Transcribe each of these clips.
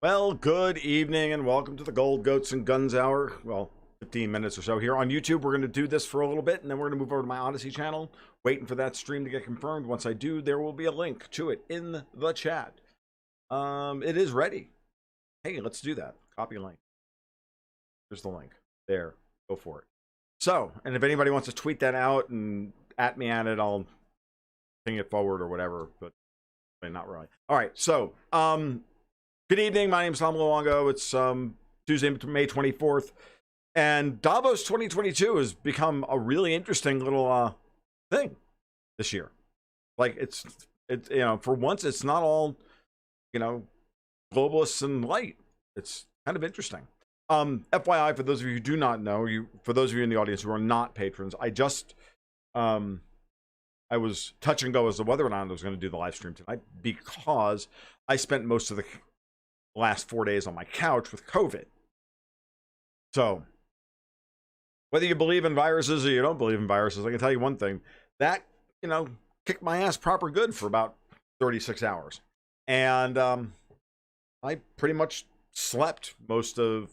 Well, good evening and welcome to the Gold Goats and Guns Hour. Well, 15 minutes or so here on YouTube. We're going to do this for a little bit and then we're going to move over to my Odyssey channel, waiting for that stream to get confirmed. Once I do, there will be a link to it in the chat. It is ready. Hey, let's do that. Copy link. Here's the link. There. Go for it. So, and if anybody wants to tweet that out and at me at it, I'll ping it forward or whatever, but not really. All right. So, good evening. My name is Tom Luongo. It's Tuesday, May 24th. And Davos 2022 has become a really interesting little thing this year. Like, it's for once, it's not all, globalists and light. It's kind of interesting. FYI, for those of you who do not know, for those of you in the audience who are not patrons, I was touch and go as to whether or not I was going to do the live stream tonight because I spent most of the last 4 days on my couch with COVID. So, whether you believe in viruses or you don't believe in viruses, I can tell you one thing. That, kicked my ass proper good for about 36 hours. And I pretty much slept most of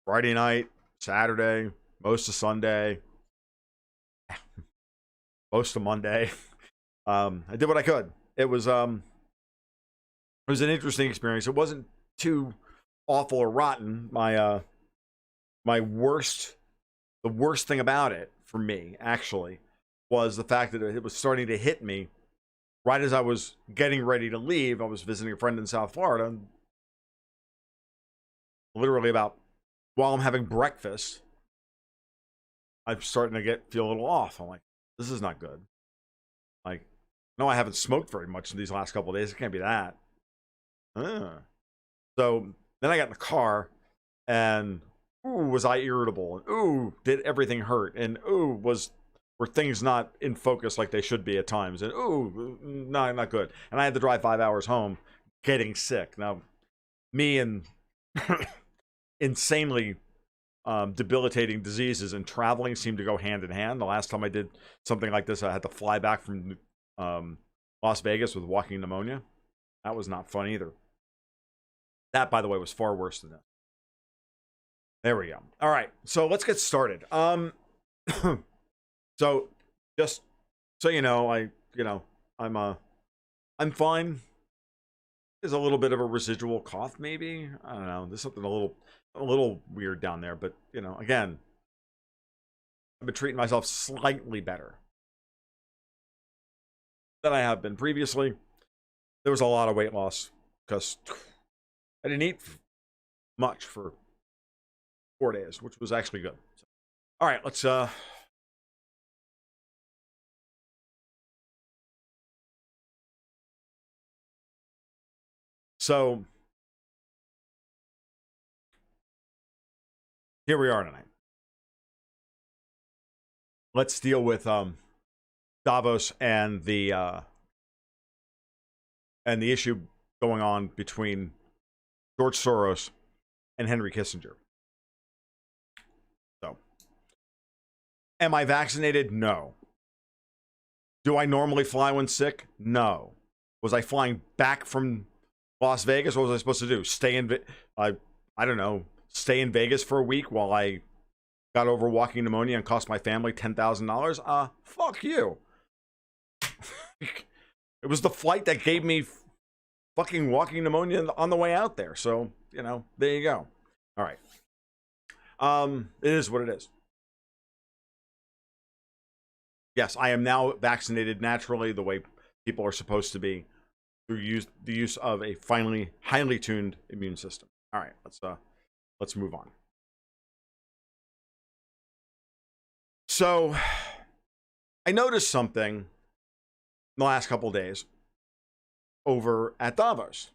Friday night, Saturday, most of Sunday, most of Monday. I did what I could. It was an interesting experience. It wasn't too awful or rotten. The worst thing about it for me actually was the fact that it was starting to hit me right as I was getting ready to leave. I was visiting a friend in South Florida, and literally about while I'm having breakfast, I'm starting to feel a little off. I'm like, this is not good. Like, no, I haven't smoked very much in these last couple of days. It can't be that. So then I got in the car, and ooh, was I irritable? And ooh, did everything hurt? And ooh, were things not in focus like they should be at times? And ooh, no, not good. And I had to drive 5 hours home, getting sick. Now, me and insanely debilitating diseases and traveling seem to go hand in hand. The last time I did something like this, I had to fly back from Las Vegas with walking pneumonia. That was not fun either. That, by the way, was far worse than this. There we go. All right, so let's get started. So just so you know, I'm fine. There's a little bit of a residual cough, maybe. I don't know. There's something a little weird down there, but again, I've been treating myself slightly better than I have been previously. There was a lot of weight loss because I didn't eat much for 4 days, which was actually good. So, all right, let's so here we are tonight. Let's deal with Davos and the issue going on between George Soros and Henry Kissinger. So, am I vaccinated? No. Do I normally fly when sick? No. Was I flying back from Las Vegas? What was I supposed to do? Stay in Vegas for a week while I got over walking pneumonia and cost my family $10,000? Fuck you. It was the flight that gave me fucking walking pneumonia on the way out there. So, there you go. All right. It is what it is. Yes, I am now vaccinated naturally the way people are supposed to be through the use of a highly tuned immune system. All right, let's move on. So, I noticed something in the last couple of days over at Davos.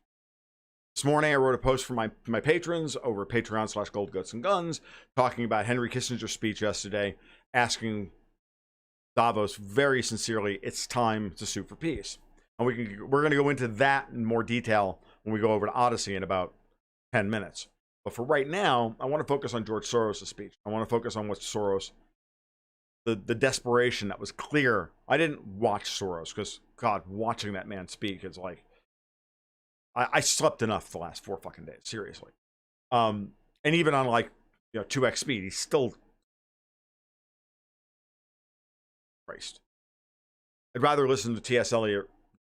This morning, I wrote a post for my patrons over Patreon/GoldGoatsAndGuns talking about Henry Kissinger's speech yesterday, asking Davos very sincerely, it's time to sue for peace. And we're going to go into that in more detail when we go over to Odyssey in about 10 minutes. But for right now, I want to focus on George Soros' speech. I want to focus on what Soros, the desperation that was clear. I didn't watch Soros because, God, watching that man speak is like, I slept enough the last 4 fucking days, seriously. And even on like 2x speed, he's still Christ. I'd rather listen to T.S. Eliot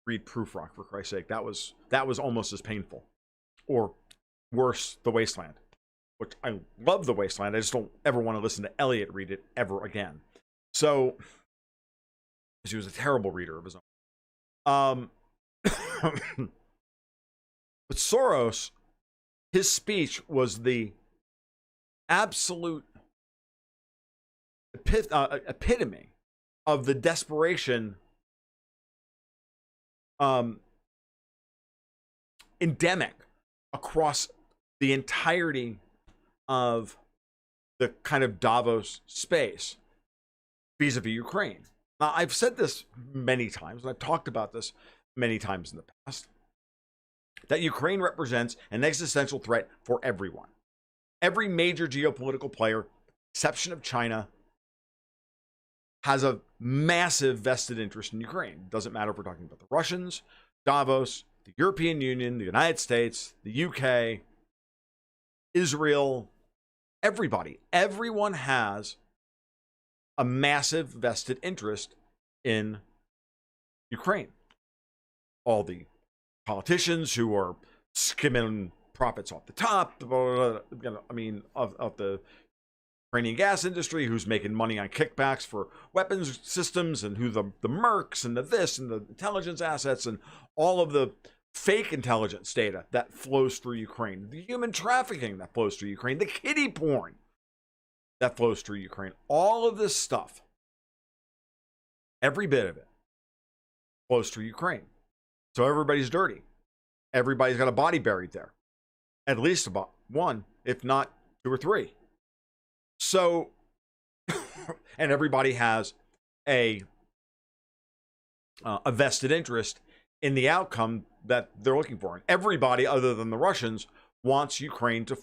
read Proofrock, for Christ's sake. That was almost as painful, or worse, The Wasteland, which I love. The Wasteland. I just don't ever want to listen to Eliot read it ever again. So, because he was a terrible reader of his own. But Soros, his speech was the absolute epitome of the desperation endemic across the entirety of the kind of Davos space vis-a-vis Ukraine. Now, I've said this many times, and I've talked about this many times in the past, that Ukraine represents an existential threat for everyone. Every major geopolitical player, exception of China, has a massive vested interest in Ukraine. Doesn't matter if we're talking about the Russians, Davos, the European Union, the United States, the UK, Israel, everybody. Everyone has a massive vested interest in Ukraine. All the politicians who are skimming profits off the top, I mean, of the Ukrainian gas industry, who's making money on kickbacks for weapons systems, and who the mercs and the this and the intelligence assets and all of the fake intelligence data that flows through Ukraine, the human trafficking that flows through Ukraine, the kiddie porn that flows through Ukraine, all of this stuff, every bit of it flows through Ukraine. So everybody's dirty. Everybody's got a body buried there. At least about one, if not 2 or 3. So, and everybody has a vested interest in the outcome that they're looking for. And everybody, other than the Russians, wants Ukraine to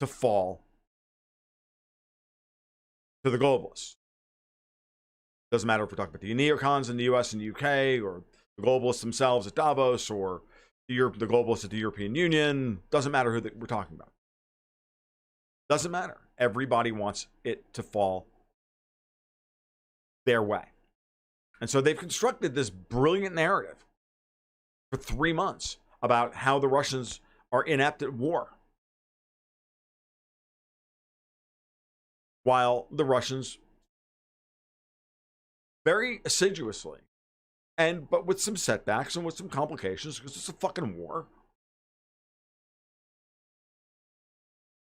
fall to the globalists. Doesn't matter if we're talking about the neocons in the US and the UK, or the globalists themselves at Davos, or the globalists at the European Union. Doesn't matter who we're talking about. Doesn't matter. Everybody wants it to fall their way. And so they've constructed this brilliant narrative for 3 months about how the Russians are inept at war, while the Russians very assiduously, but with some setbacks and with some complications, because it's a fucking war,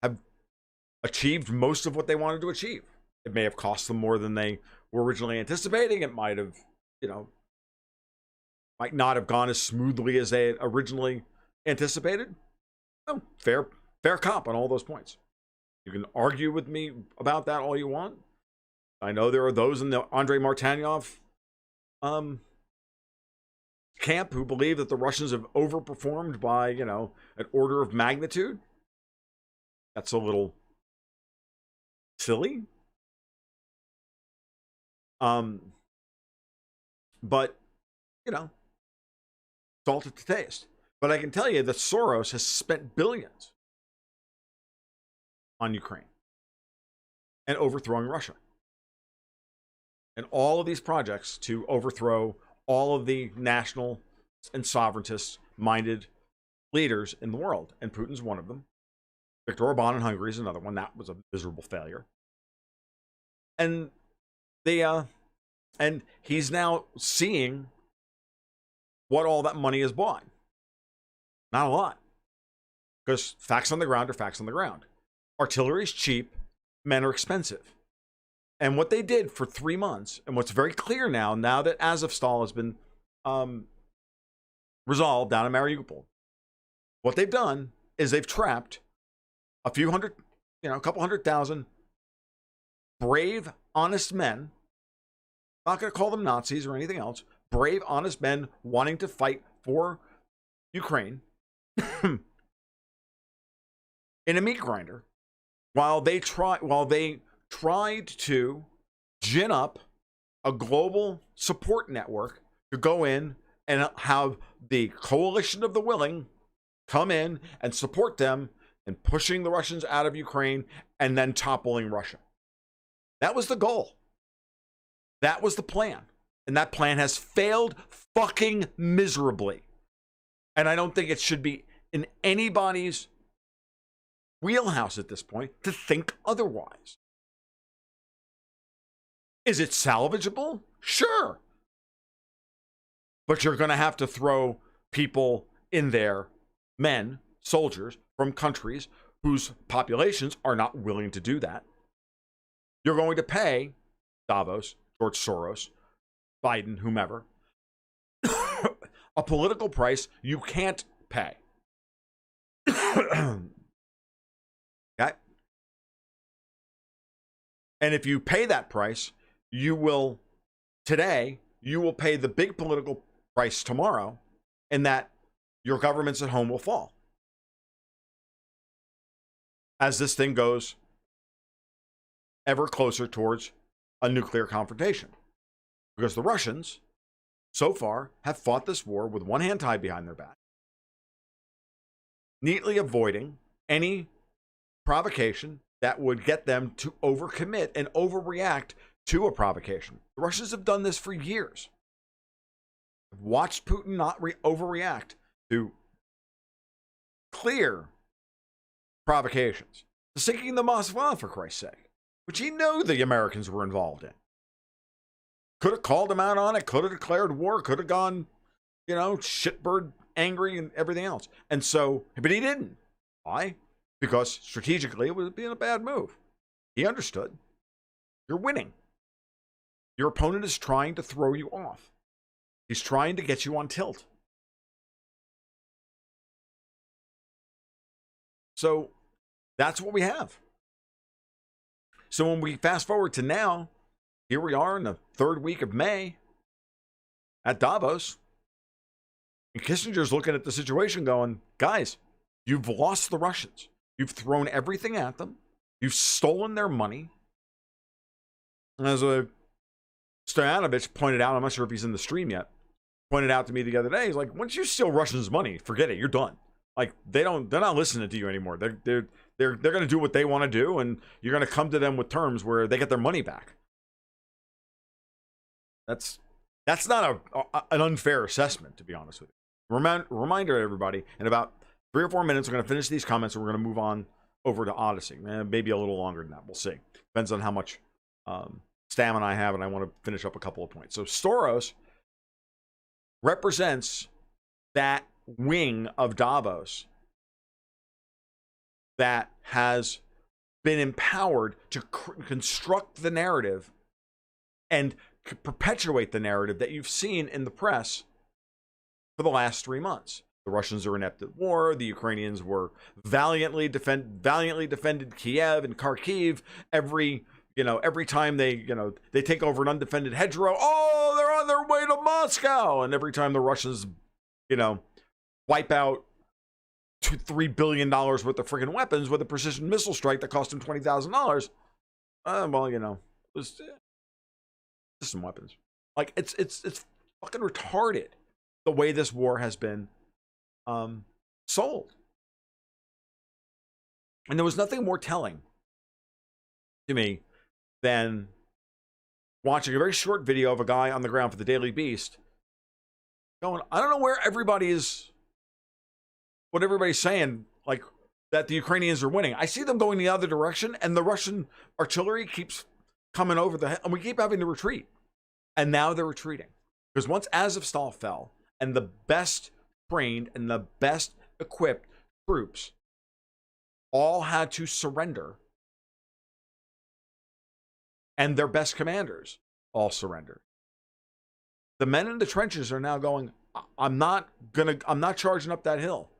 have achieved most of what they wanted to achieve. It may have cost them more than they were originally anticipating. It might have, might not have gone as smoothly as they had originally anticipated. No, fair cop on all those points. You can argue with me about that all you want. I know there are those in the Andrei Martanyov camp who believe that the Russians have overperformed by, an order of magnitude. That's a little silly. But, salt it to taste. But I can tell you that Soros has spent billions on Ukraine and overthrowing Russia. And all of these projects to overthrow all of the national and sovereigntist-minded leaders in the world. And Putin's one of them. Viktor Orban in Hungary is another one. That was a miserable failure. And and he's now seeing what all that money has bought. Not a lot. Because facts on the ground are facts on the ground. Artillery is cheap. Men are expensive. And what they did for 3 months, and what's very clear now that Azovstal has been resolved down in Mariupol, what they've done is they've trapped a couple 100,000 brave, honest men. Not going to call them Nazis or anything else. Brave, honest men wanting to fight for Ukraine in a meat grinder, while they tried to gin up a global support network to go in and have the coalition of the willing come in and support them in pushing the Russians out of Ukraine and then toppling Russia. That was the goal. That was the plan. And that plan has failed fucking miserably. And I don't think it should be in anybody's wheelhouse at this point to think otherwise. Is it salvageable? Sure. But you're going to have to throw people in there, men, soldiers from countries whose populations are not willing to do that. You're going to pay Davos, George Soros, Biden, whomever, a political price you can't pay. Okay? And if you pay that price, you will pay the big political price tomorrow, and that your governments at home will fall as this thing goes ever closer towards a nuclear confrontation. Because the Russians, so far, have fought this war with one hand tied behind their back, neatly avoiding any provocation that would get them to overcommit and overreact to a provocation. The Russians have done this for years. I've watched Putin not overreact to clear provocations. The sinking the Moskva, for Christ's sake, which he knew the Americans were involved in. Could have called him out on it, could have declared war, could have gone, shitbird angry and everything else. And so, but he didn't. Why? Because strategically it would be a bad move. He understood. You're winning. Your opponent is trying to throw you off. He's trying to get you on tilt. So that's what we have. So when we fast forward to now, here we are in the third week of May at Davos. And Kissinger's looking at the situation going, guys, you've lost the Russians. You've thrown everything at them. You've stolen their money. And as Stoyanovich pointed out, I'm not sure if he's in the stream yet, pointed out to me the other day, he's like, once you steal Russians' money, forget it, you're done. Like, they're not listening to you anymore. They're going to do what they want to do, and you're going to come to them with terms where they get their money back. That's not an unfair assessment, to be honest with you. Reminder, everybody, in about 3 or 4 minutes, we're going to finish these comments, and we're going to move on over to Odyssey. Maybe a little longer than that. We'll see. Depends on how much stamina I have, and I want to finish up a couple of points. So Soros represents that wing of Davos that has been empowered to construct the narrative and perpetuate the narrative that you've seen in the press for the last 3 months. The Russians are inept at war. The Ukrainians were valiantly defended Kiev and Kharkiv. Every time they take over an undefended hedgerow, oh, they're on their way to Moscow. And every time the Russians, wipe out $3 billion worth of freaking weapons with a precision missile strike that cost them $20,000. It was just some weapons. Like, it's fucking retarded the way this war has been sold. And there was nothing more telling to me than watching a very short video of a guy on the ground for the Daily Beast going, I don't know what everybody's saying, like, that the Ukrainians are winning. I see them going the other direction, and the Russian artillery keeps coming over and we keep having to retreat. And now they're retreating. Because once Azovstal fell, and the best trained and the best equipped troops all had to surrender, and their best commanders all surrendered, the men in the trenches are now going, I'm not charging up that hill.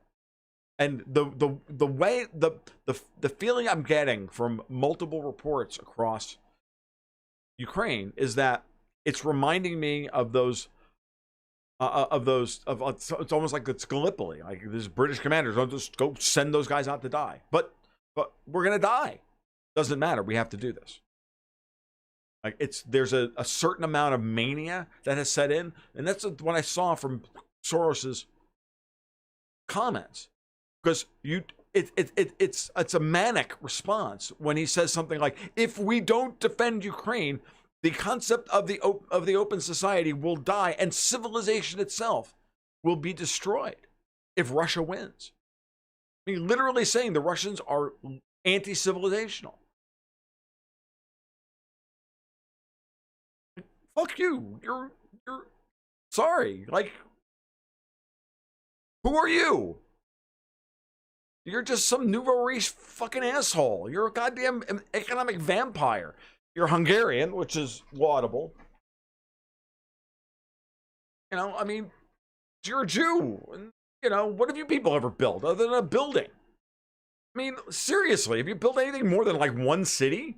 And the way the feeling I'm getting from multiple reports across Ukraine is that it's reminding me of those it's almost like it's Gallipoli, like these British commanders don't just go send those guys out to die, but we're gonna die. Doesn't matter. We have to do this. Like, there's a certain amount of mania that has set in, and that's what I saw from Soros's comments. because it's a manic response when he says something like, if we don't defend Ukraine, the concept of the open society will die and civilization itself will be destroyed if Russia wins. I mean, literally saying the Russians are anti-civilizational. Fuck you. You're sorry. Like, who are you? You're just some nouveau riche fucking asshole. You're a goddamn economic vampire. You're Hungarian, which is laudable. You know, I mean, you're a Jew. And, you know, what have you people ever built other than a building? I mean, seriously, have you built anything more than like one city?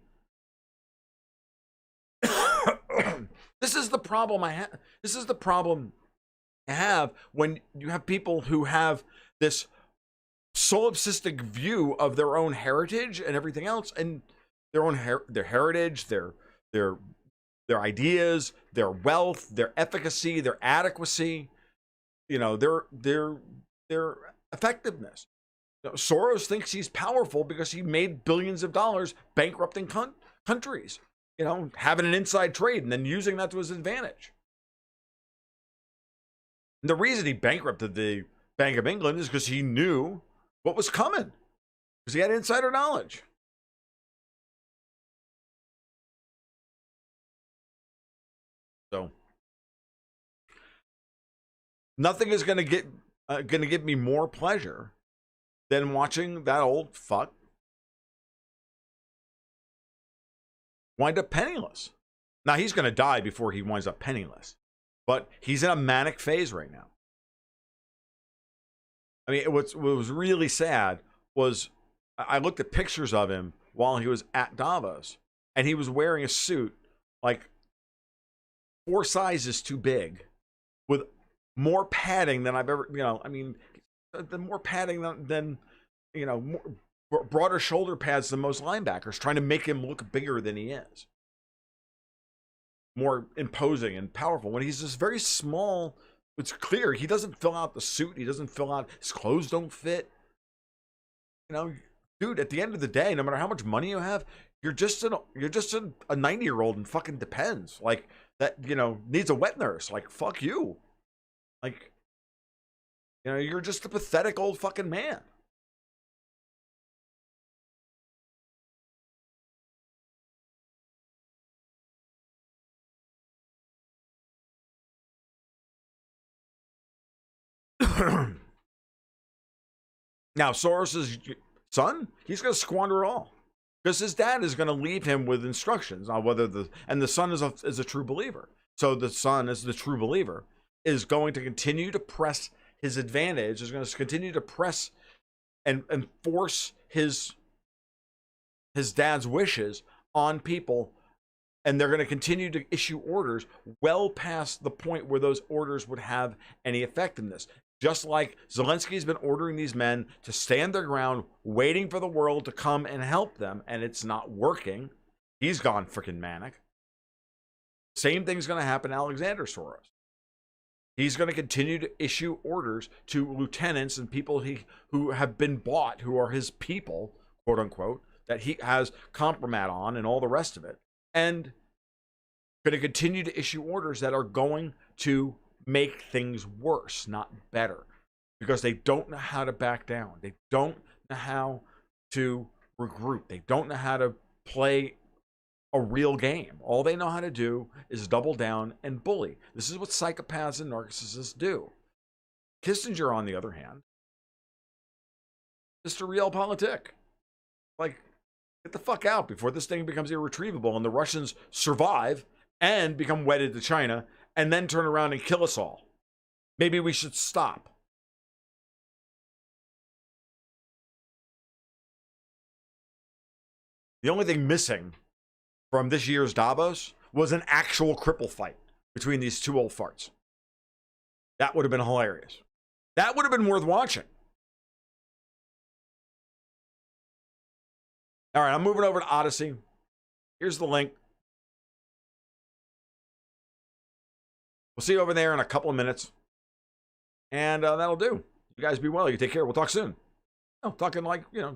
This is the problem I have. This is the problem I have when you have people who have this solipsistic view of their own heritage and everything else, and their heritage, their ideas, their wealth, their efficacy, their adequacy, you know, their effectiveness. You know, Soros thinks he's powerful because he made billions of dollars bankrupting countries, you know, having an inside trade and then using that to his advantage. And the reason he bankrupted the Bank of England is because he knew what was coming, because he had insider knowledge. So nothing is going to give me more pleasure than watching that old fuck wind up penniless. Now, he's going to die before he winds up penniless, but he's in a manic phase right now. I mean, what was really sad was I looked at pictures of him while he was at Davos, and he was wearing a suit like 4 sizes too big, with more padding than I've ever, you know, I mean, the more padding than you know, more, broader shoulder pads than most linebackers, trying to make him look bigger than he is, more imposing and powerful, when he's just very small. It's clear he doesn't fill out the suit. He doesn't fill out, his clothes don't fit. You know, dude, at the end of the day, no matter how much money you have, you're just a 90-year-old and fucking depends. Like, that, you know, needs a wet nurse. Like, fuck you. Like, you know, you're just a pathetic old fucking man. Now, Soros's son, he's going to squander it all, because his dad is going to leave him with instructions on whether the son is a true believer. So the son, as the true believer, is going to continue to press his advantage, is going to continue to press and force his dad's wishes on people, and they're going to continue to issue orders well past the point where those orders would have any effectiveness. Just like Zelensky's been ordering these men to stand their ground, waiting for the world to come and help them, and it's not working. He's gone freaking manic. Same thing's going to happen to Alexander Soros. He's going to continue to issue orders to lieutenants and people who have been bought, who are his people, quote unquote, that he has compromat on and all the rest of it. And going to continue to issue orders that are going to make things worse, not better, because they don't know how to back down. They don't know how to regroup. They don't know how to play a real game. All they know how to do is double down and bully. This is what psychopaths and narcissists do. Kissinger, on the other hand, just a realpolitik. Like, get the fuck out before this thing becomes irretrievable and the Russians survive and become wedded to China and then turn around and kill us all. Maybe we should stop. The only thing missing from this year's Davos was an actual cripple fight between these two old farts. That would have been hilarious. That would have been worth watching. All right, I'm moving over to Odyssey. Here's the link. We'll see you over there in a couple of minutes. And that'll do. You guys be well. You take care. We'll talk soon. Oh, talking like, you know,